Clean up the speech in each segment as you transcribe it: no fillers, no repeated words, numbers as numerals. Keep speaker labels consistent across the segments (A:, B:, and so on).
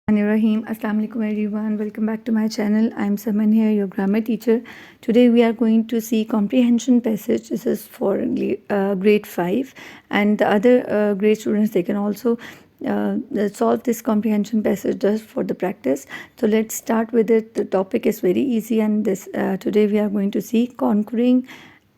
A: Rahim. Assalamu alaikum everyone. Welcome back to my channel. I'm Saman here, your grammar teacher. Today we are going to see comprehension passage. This is for grade 5, and the other grade students, they can also solve this comprehension passage just for the practice. So let's start with it. The topic is very easy, and this today we are going to see conquering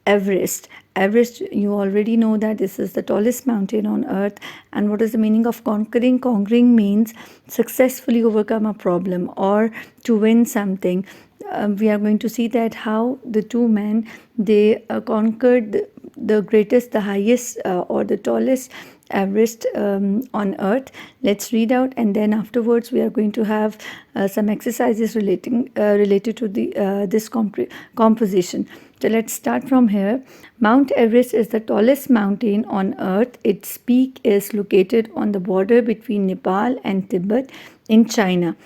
A: Everest. Everest, you already know that this is the tallest mountain on earth. And what is the meaning of conquering? Conquering means successfully overcome a problem or to win something. We are going to see that how the two men, they conquered the greatest, the highest or the tallest Everest on earth. Let's read out, and then afterwards we are going to have some exercises related to the this composition. So let's start from here. Mount Everest is the tallest mountain on earth. Its peak is located on the border between Nepal and Tibet in China.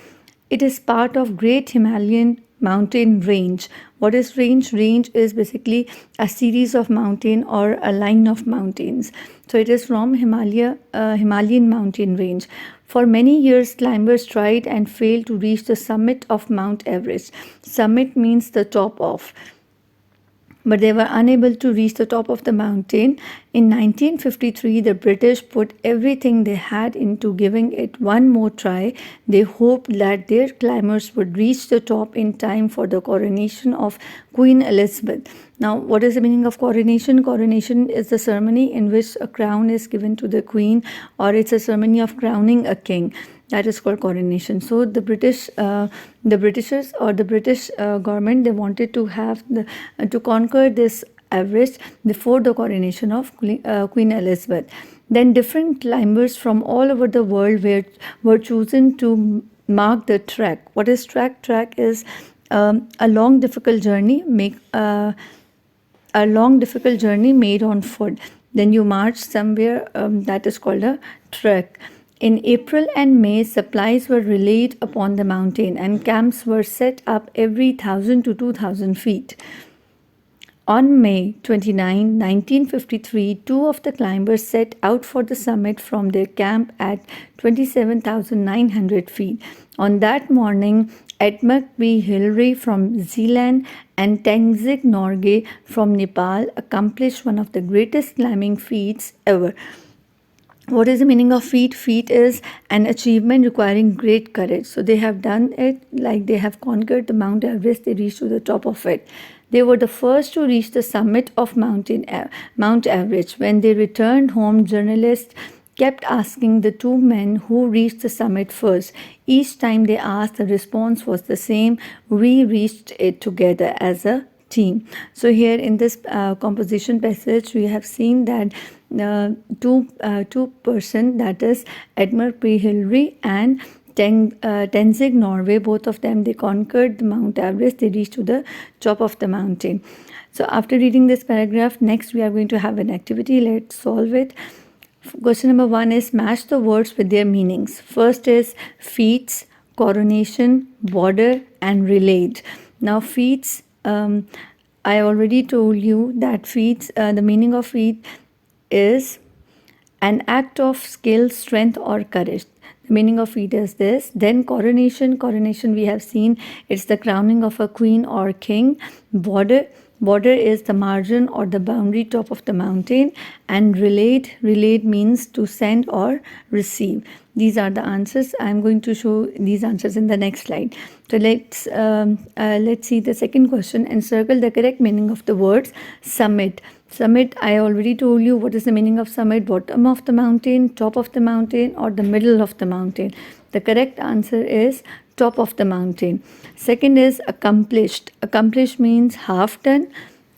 A: It is part of Great Himalayan mountain range. What is range? Range is basically a series of mountain or a line of mountains. So it is from Himalayan mountain range. For many years, climbers tried and failed to reach the summit of Mount Everest. Summit means the top of, but they were unable to reach the top of the mountain. In 1953, the British put everything they had into giving it one more try. They hoped that their climbers would reach the top in time for the coronation of Queen Elizabeth. Now, what is the meaning of coronation? Coronation is the ceremony in which a crown is given to the queen, or it's a ceremony of crowning a king. That is called coronation. So the Britishers or the British government, they wanted to have to conquer this Everest before the coronation of Queen Elizabeth. Then different climbers from all over the world were chosen to mark the trek. What is trek? Trek is a long difficult journey. A long difficult journey made on foot. Then you march somewhere. That is called a trek. In April and May, supplies were relayed upon the mountain and camps were set up every 1,000 to 2,000 feet. On May 29, 1953, two of the climbers set out for the summit from their camp at 27,900 feet. On that morning, Edmund B. Hillary from Zealand and Tenzing Norgay from Nepal accomplished one of the greatest climbing feats ever. What is the meaning of feat? Feat is an achievement requiring great courage. So they have done it, like they have conquered the Mount Everest. They reached to the top of it. They were the first to reach the summit of Mount Everest. When they returned home, journalists kept asking the two men who reached the summit first. Each time they asked, the response was the same: we reached it together as a team. So here in this composition passage, we have seen that two person, that is Edmund P. Hillary and Tenzing Norgay, both of them, they conquered the Mount Everest. They reached to the top of the mountain. So after reading this paragraph, next we are going to have an activity. Let's solve it. Question number 1 is match the words with their meanings. First is feats, coronation, border, and relayed. Now feats, I already told you that feats, the meaning of feat is an act of skill, strength, or courage. The meaning of feat is this. Then coronation. Coronation, we have seen, it's the crowning of a queen or king. Border. Border is the margin or the boundary top of the mountain. And relayed. Relayed means to send or receive. These are the answers. I'm going to show these answers in the next slide. So let's see the second question and circle the correct meaning of the words summit. Summit, I already told you what is the meaning of summit. Bottom of the mountain, top of the mountain, or the middle of the mountain. The correct answer is top of the mountain. Second is accomplished. Accomplished means half done,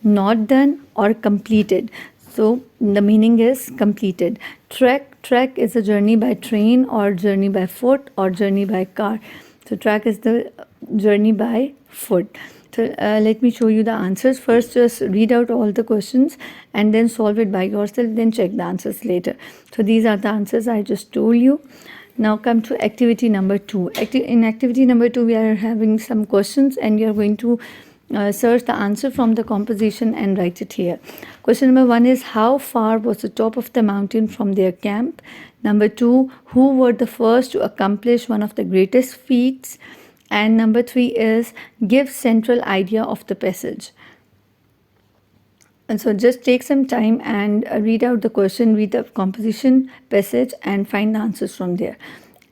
A: not done, or completed. So the meaning is completed. Trek is a journey by train or journey by foot or journey by car. So trek is the journey by foot. So let me show you the answers. First, just read out all the questions and then solve it by yourself. Then check the answers later. So these are the answers I just told you. Now come to activity number 2. In activity number 2, we are having some questions and you are going to search the answer from the composition and write it here. Question number 1 is, how far was the top of the mountain from their camp? Number 2, who were the first to accomplish one of the greatest feats? And number 3 is, give central idea of the passage. And so just take some time and read out the question, read the composition, passage, and find the answers from there.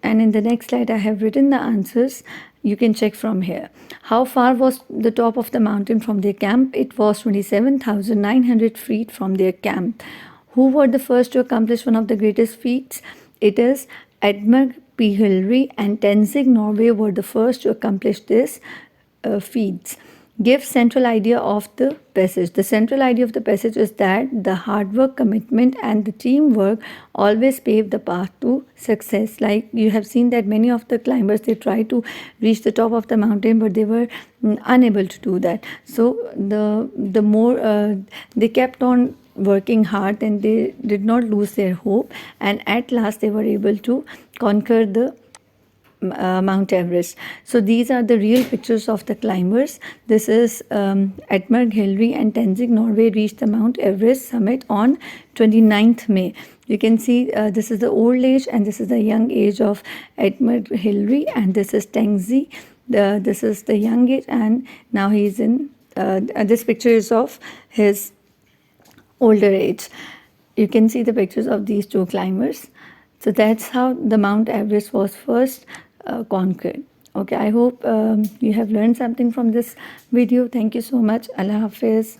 A: And in the next slide, I have written the answers. You can check from here. How far was the top of the mountain from their camp? It was 27,900 feet from their camp. Who were the first to accomplish one of the greatest feats? It is Edmund P. Hillary and Tenzing Norway were the first to accomplish this feats. Give central idea of the passage. The central idea of the passage is that the hard work, commitment, and the teamwork always pave the path to success. Like you have seen that many of the climbers, they try to reach the top of the mountain, but they were unable to do that. So the more they kept on working hard, and they did not lose their hope, and at last they were able to conquer the Mount Everest. So these are the real pictures of the climbers. This is Edmund Hillary and Tenzing Norway reached the Mount Everest summit on 29th May. You can see this is the old age and this is the young age of Edmund Hillary, and this is Tenzing. This is the young age, and now he is in this picture is of his older age. You can see the pictures of these two climbers. So that's how the Mount Everest was first conquered. Okay, I hope you have learned something from this video. Thank you so much. Allah Hafiz.